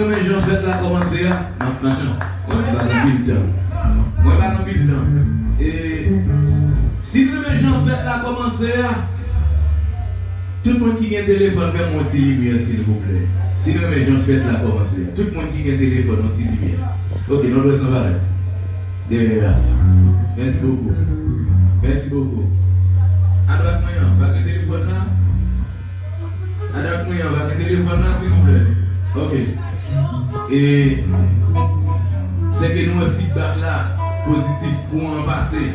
le gens fait là commencer, machin. Moi, pas dans le temps. Moi, pas dans le temps. Et si le gens fait là commencer, tout le monde qui a un téléphone, même mon petit lumière, s'il vous plaît. Si le gens fait là commencer, tout le monde qui a un téléphone, mon petit lumière. Ok, nous devons s'en parler. Derrière. Merci beaucoup. Merci beaucoup. À droite, moi, pas que téléphone là. À droite, moi, pas que téléphone là, s'il vous plaît. Ok. Et c'est que nous, un feedback là, positif pour en passer.